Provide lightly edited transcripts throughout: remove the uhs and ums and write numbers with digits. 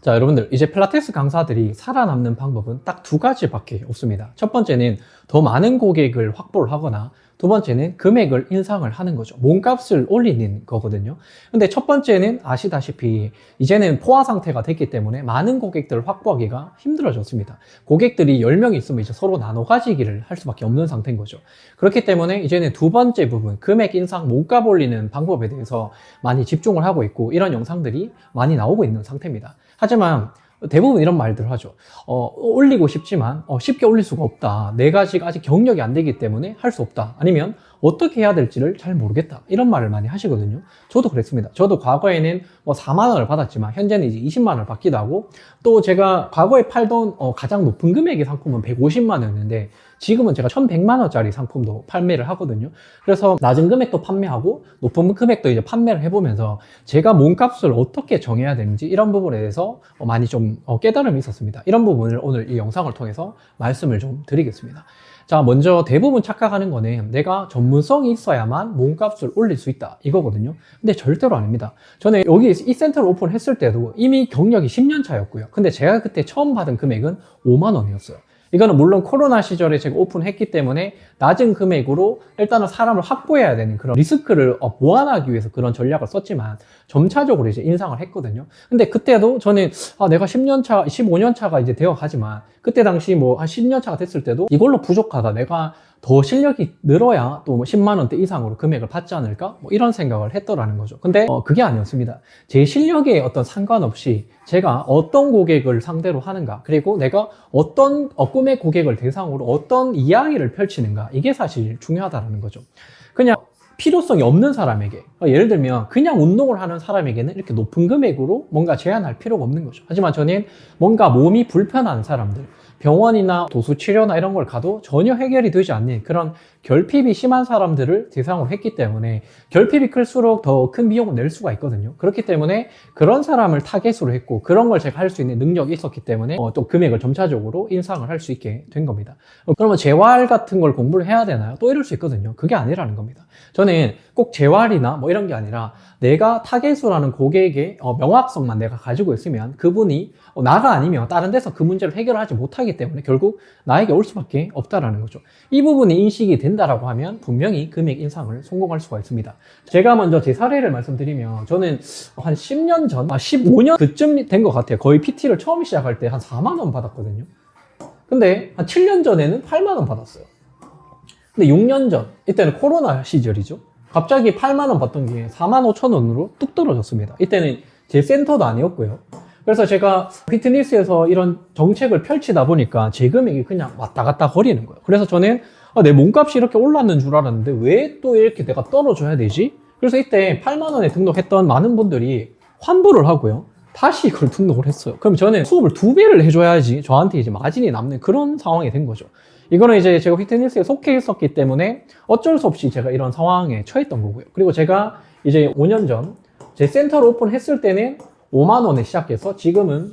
자, 여러분들, 이제 필라테스 강사들이 살아남는 방법은 딱 두 가지밖에 없습니다. 첫 번째는 더 많은 고객을 확보를 하거나, 두 번째는 금액을 인상을 하는 거죠. 몸값을 올리는 거거든요. 근데 첫 번째는 아시다시피 이제는 포화 상태가 됐기 때문에 많은 고객들을 확보하기가 힘들어졌습니다. 고객들이 10명 있으면 이제 서로 나눠 가지기를 할 수밖에 없는 상태인 거죠. 그렇기 때문에 이제는 두 번째 부분, 금액 인상, 몸값 올리는 방법에 대해서 많이 집중을 하고 있고, 이런 영상들이 많이 나오고 있는 상태입니다. 하지만 대부분 이런 말들을 하죠. 올리고 싶지만 쉽게 올릴 수가 없다. 내가 아직 경력이 안 되기 때문에 할 수 없다. 아니면 어떻게 해야 될지를 잘 모르겠다. 이런 말을 많이 하시거든요. 저도 그랬습니다. 저도 과거에는 4만 원을 받았지만 현재는 이제 20만 원을 받기도 하고, 또 제가 과거에 팔던 가장 높은 금액의 상품은 150만 원이었는데 지금은 제가 1100만 원짜리 상품도 판매를 하거든요. 그래서 낮은 금액도 판매하고 높은 금액도 이제 판매를 해보면서 제가 몸값을 어떻게 정해야 되는지 이런 부분에 대해서 많이 좀 깨달음이 있었습니다. 이런 부분을 오늘 이 영상을 통해서 말씀을 좀 드리겠습니다. 자, 먼저 대부분 착각하는 거는 내가 전문성이 있어야만 몸값을 올릴 수 있다 이거거든요. 근데 절대로 아닙니다. 저는 여기 이 센터를 오픈했을 때도 이미 경력이 10년 차였고요. 근데 제가 그때 처음 받은 금액은 5만 원이었어요. 이거는 물론 코로나 시절에 제가 오픈했기 때문에 낮은 금액으로 일단은 사람을 확보해야 되는 그런 리스크를 보완하기 위해서 그런 전략을 썼지만 점차적으로 이제 인상을 했거든요. 근데 그때도 저는 내가 10년 차, 15년 차가 이제 되어 가지만 그때 당시 한 10년 차가 됐을 때도 이걸로 부족하다. 내가 더 실력이 늘어야 또 10만 원대 이상으로 금액을 받지 않을까? 이런 생각을 했더라는 거죠. 근데 그게 아니었습니다. 제 실력에 어떤 상관없이 제가 어떤 고객을 상대로 하는가, 그리고 내가 어떤 꿈의 고객을 대상으로 어떤 이야기를 펼치는가, 이게 사실 중요하다는 거죠. 그냥 필요성이 없는 사람에게, 예를 들면 그냥 운동을 하는 사람에게는 이렇게 높은 금액으로 뭔가 제한할 필요가 없는 거죠. 하지만 저는 뭔가 몸이 불편한 사람들, 병원이나 도수치료나 이런 걸 가도 전혀 해결이 되지 않는 그런 결핍이 심한 사람들을 대상으로 했기 때문에 결핍이 클수록 더 큰 비용을 낼 수가 있거든요. 그렇기 때문에 그런 사람을 타겟으로 했고, 그런 걸 제가 할 수 있는 능력이 있었기 때문에 또 금액을 점차적으로 인상을 할 수 있게 된 겁니다. 그러면 재활 같은 걸 공부를 해야 되나요? 또 이럴 수 있거든요. 그게 아니라는 겁니다. 저는 꼭 재활이나 이런 게 아니라 내가 타겟으로 하는 고객의 명확성만 내가 가지고 있으면 그분이 나가 아니면 다른 데서 그 문제를 해결하지 못하기 때문에 결국 나에게 올 수밖에 없다라는 거죠. 이 부분이 인식이 된다라고 하면 분명히 금액 인상을 성공할 수가 있습니다. 제가 먼저 제 사례를 말씀드리면, 저는 한 10년 전, 15년 그쯤 된 것 같아요. 거의 PT를 처음 시작할 때 한 4만 원 받았거든요. 근데 한 7년 전에는 8만 원 받았어요. 근데 6년 전, 이때는 코로나 시절이죠. 갑자기 8만 원 받던 게 4만 5천 원으로 뚝 떨어졌습니다. 이때는 제 센터도 아니었고요. 그래서 제가 피트니스에서 이런 정책을 펼치다 보니까 제 금액이 그냥 왔다 갔다 거리는 거예요. 그래서 저는 내 몸값이 이렇게 올랐는 줄 알았는데 왜 또 이렇게 내가 떨어져야 되지? 그래서 이때 8만 원에 등록했던 많은 분들이 환불을 하고요. 다시 이걸 등록을 했어요. 그럼 저는 수업을 2배를 해줘야지 저한테 이제 마진이 남는 그런 상황이 된 거죠. 이거는 이제 제가 피트니스에 속해 있었기 때문에 어쩔 수 없이 제가 이런 상황에 처했던 거고요. 그리고 제가 이제 5년 전 제 센터를 오픈했을 때는 5만 원에 시작해서 지금은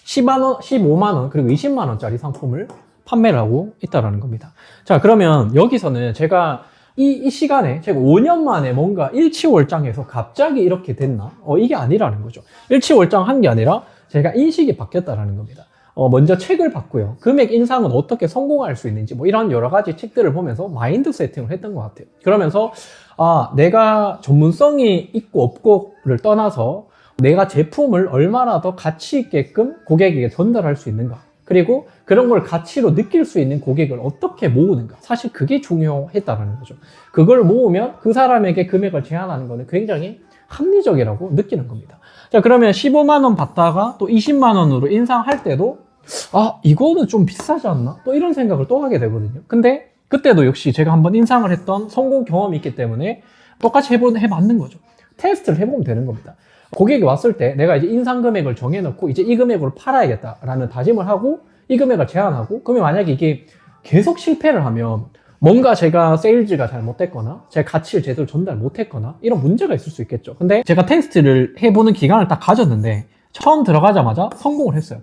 10만 원, 15만 원, 그리고 20만 원짜리 상품을 판매를 하고 있다는 겁니다. 자, 그러면 여기서는 제가 이 시간에 제가 5년 만에 뭔가 일치월장해서 갑자기 이렇게 됐나? 이게 아니라는 거죠. 일치월장한 게 아니라 제가 인식이 바뀌었다는 겁니다. 먼저 책을 봤고요. 금액 인상은 어떻게 성공할 수 있는지 이런 여러 가지 책들을 보면서 마인드 세팅을 했던 것 같아요. 그러면서 내가 전문성이 있고 없고를 떠나서 내가 제품을 얼마나 더 가치 있게끔 고객에게 전달할 수 있는가, 그리고 그런 걸 가치로 느낄 수 있는 고객을 어떻게 모으는가, 사실 그게 중요했다는 거죠. 그걸 모으면 그 사람에게 금액을 제한하는 거는 굉장히 합리적이라고 느끼는 겁니다. 자, 그러면 15만 원 받다가 또 20만 원으로 인상할 때도 이거는 좀 비싸지 않나? 또 이런 생각을 또 하게 되거든요. 근데 그때도 역시 제가 한번 인상을 했던 성공 경험이 있기 때문에 똑같이 해봤는 거죠. 테스트를 해보면 되는 겁니다. 고객이 왔을 때 내가 이제 인상 금액을 정해놓고 이제 이 금액으로 팔아야겠다라는 다짐을 하고 이 금액을 제한하고, 그러면 만약에 이게 계속 실패를 하면 뭔가 제가 세일즈가 잘못됐거나 제 가치를 제대로 전달 못했거나 이런 문제가 있을 수 있겠죠. 근데 제가 테스트를 해보는 기간을 딱 가졌는데 처음 들어가자마자 성공을 했어요.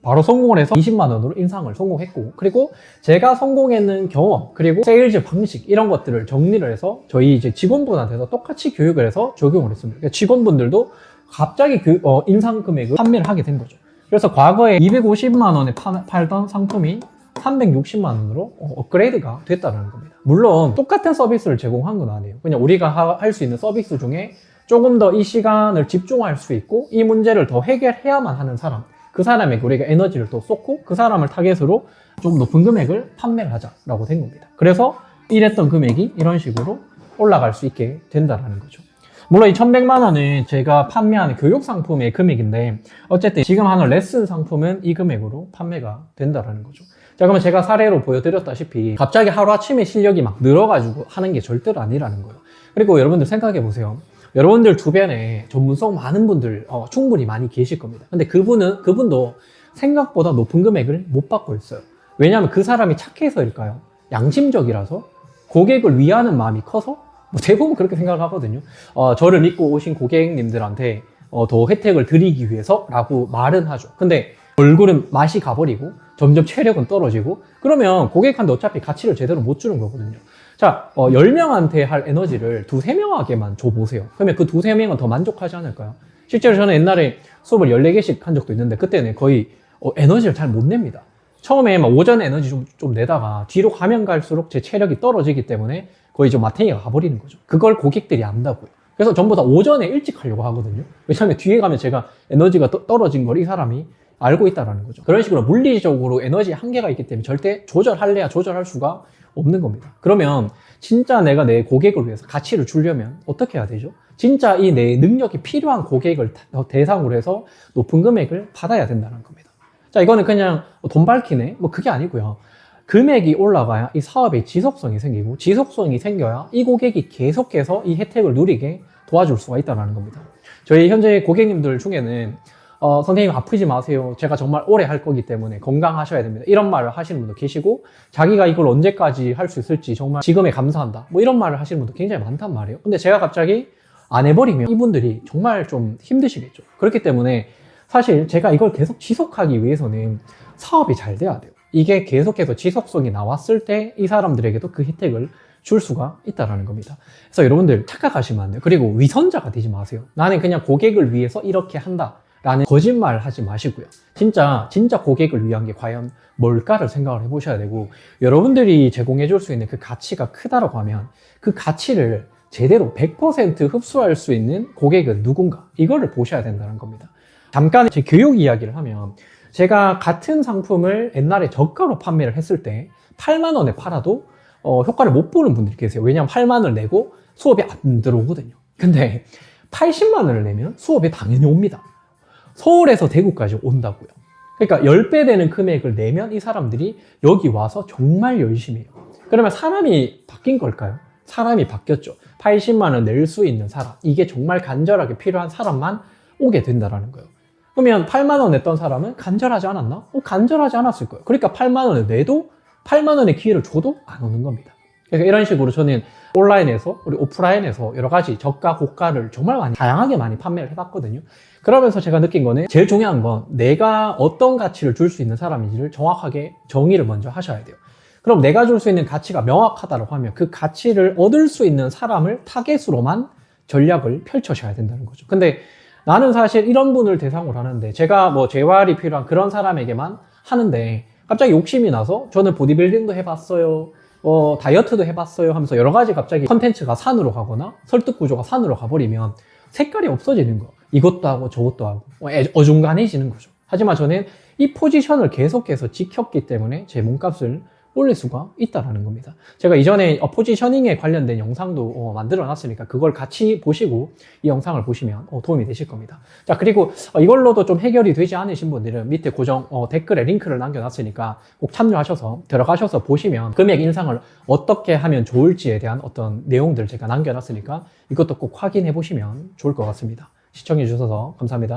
바로 성공을 해서 20만 원으로 인상을 성공했고, 그리고 제가 성공했는 경험, 그리고 세일즈 방식 이런 것들을 정리를 해서 저희 이제 직원분한테서 똑같이 교육을 해서 적용을 했습니다. 그러니까 직원분들도 갑자기 그 인상 금액을 판매를 하게 된 거죠. 그래서 과거에 250만 원에 팔던 상품이 360만 원으로 업그레이드가 됐다는 겁니다. 물론 똑같은 서비스를 제공한 건 아니에요. 그냥 우리가 할 수 있는 서비스 중에 조금 더 이 시간을 집중할 수 있고 이 문제를 더 해결해야만 하는 사람, 그 사람에게 우리가 에너지를 더 쏟고 그 사람을 타겟으로 좀 높은 금액을 판매를 하자라고 된 겁니다. 그래서 일했던 금액이 이런 식으로 올라갈 수 있게 된다는 거죠. 물론 이 1100만 원은 제가 판매하는 교육 상품의 금액인데 어쨌든 지금 하는 레슨 상품은 이 금액으로 판매가 된다는 거죠. 자, 그러면 제가 사례로 보여드렸다시피 갑자기 하루아침에 실력이 막 늘어가지고 하는 게 절대로 아니라는 거예요. 그리고 여러분들 생각해 보세요. 여러분들 주변에 전문성 많은 분들 충분히 많이 계실 겁니다. 근데 그분도 생각보다 높은 금액을 못 받고 있어요. 왜냐하면 그 사람이 착해서일까요? 양심적이라서? 고객을 위하는 마음이 커서? 뭐 대부분 그렇게 생각하거든요. 저를 믿고 오신 고객님들한테 더 혜택을 드리기 위해서라고 말은 하죠. 근데 얼굴은 맛이 가버리고 점점 체력은 떨어지고 그러면 고객한테 어차피 가치를 제대로 못 주는 거거든요. 자, 10명한테 할 에너지를 2~3명에게만 줘보세요. 그러면 그 2~3명은 더 만족하지 않을까요? 실제로 저는 옛날에 수업을 14개씩 한 적도 있는데 그때는 거의 에너지를 잘 못 냅니다. 처음에 막 오전에 에너지 좀 내다가 뒤로 가면 갈수록 제 체력이 떨어지기 때문에 거의 좀 마탱이가 가버리는 거죠. 그걸 고객들이 안다고요. 그래서 전부 다 오전에 일찍 하려고 하거든요. 왜냐하면 뒤에 가면 제가 에너지가 떨어진 걸 이 사람이 알고 있다는 거죠. 그런 식으로 물리적으로 에너지 한계가 있기 때문에 절대 조절할래야 조절할 수가 없는 겁니다. 그러면 진짜 내가 내 고객을 위해서 가치를 주려면 어떻게 해야 되죠? 진짜 이 내 능력이 필요한 고객을 대상으로 해서 높은 금액을 받아야 된다는 겁니다. 자, 이거는 그냥 돈 밝히네? 뭐 그게 아니고요. 금액이 올라가야 이 사업의 지속성이 생기고 지속성이 생겨야 이 고객이 계속해서 이 혜택을 누리게 도와줄 수가 있다는 겁니다. 저희 현재 고객님들 중에는 선생님 아프지 마세요. 제가 정말 오래 할 거기 때문에 건강하셔야 됩니다. 이런 말을 하시는 분도 계시고 자기가 이걸 언제까지 할 수 있을지 정말 지금에 감사한다. 뭐 이런 말을 하시는 분도 굉장히 많단 말이에요. 근데 제가 갑자기 안 해버리면 이분들이 정말 좀 힘드시겠죠. 그렇기 때문에 사실 제가 이걸 계속 지속하기 위해서는 사업이 잘 돼야 돼요. 이게 계속해서 지속성이 나왔을 때 이 사람들에게도 그 혜택을 줄 수가 있다는 겁니다. 그래서 여러분들 착각하시면 안 돼요. 그리고 위선자가 되지 마세요. 나는 그냥 고객을 위해서 이렇게 한다 라는 거짓말 하지 마시고요. 진짜 고객을 위한 게 과연 뭘까를 생각을 해보셔야 되고 여러분들이 제공해 줄 수 있는 그 가치가 크다라고 하면 그 가치를 제대로 100% 흡수할 수 있는 고객은 누군가 이거를 보셔야 된다는 겁니다. 잠깐 제 교육 이야기를 하면 제가 같은 상품을 옛날에 저가로 판매를 했을 때 8만 원에 팔아도 효과를 못 보는 분들이 계세요. 왜냐하면 8만 원을 내고 수업이 안 들어오거든요. 근데 80만 원을 내면 수업에 당연히 옵니다. 서울에서 대구까지 온다고요. 그러니까 10배 되는 금액을 내면 이 사람들이 여기 와서 정말 열심히 해요. 그러면 사람이 바뀐 걸까요? 사람이 바뀌었죠. 80만 원 낼 수 있는 사람, 이게 정말 간절하게 필요한 사람만 오게 된다는 거예요. 그러면 8만 원 냈던 사람은 간절하지 않았나? 간절하지 않았을 거예요. 그러니까 8만 원을 내도 8만 원의 기회를 줘도 안 오는 겁니다. 그러니까 이런 식으로 저는 온라인에서 그리고 오프라인에서 여러 가지 저가 고가를 정말 다양하게 많이 판매를 해봤거든요. 그러면서 제가 느낀 거는 제일 중요한 건 내가 어떤 가치를 줄 수 있는 사람인지를 정확하게 정의를 먼저 하셔야 돼요. 그럼 내가 줄 수 있는 가치가 명확하다고 하면 그 가치를 얻을 수 있는 사람을 타겟으로만 전략을 펼쳐셔야 된다는 거죠. 근데 나는 사실 이런 분을 대상으로 하는데 제가 뭐 재활이 필요한 그런 사람에게만 하는데 갑자기 욕심이 나서 저는 보디빌딩도 해봤어요. 다이어트도 해봤어요 하면서 여러 가지 갑자기 컨텐츠가 산으로 가거나 설득 구조가 산으로 가버리면 색깔이 없어지는 거. 이것도 하고 저것도 하고 어중간해지는 거죠. 하지만 저는 이 포지션을 계속해서 지켰기 때문에 제 몸값을 올릴 수가 있다는 겁니다. 제가 이전에 포지셔닝에 관련된 영상도 만들어 놨으니까 그걸 같이 보시고 이 영상을 보시면 도움이 되실 겁니다. 자, 그리고 이걸로도 좀 해결이 되지 않으신 분들은 밑에 고정 댓글에 링크를 남겨놨으니까 꼭 참조하셔서 들어가셔서 보시면 금액 인상을 어떻게 하면 좋을지에 대한 어떤 내용들 제가 남겨놨으니까 이것도 꼭 확인해 보시면 좋을 것 같습니다. 시청해 주셔서 감사합니다.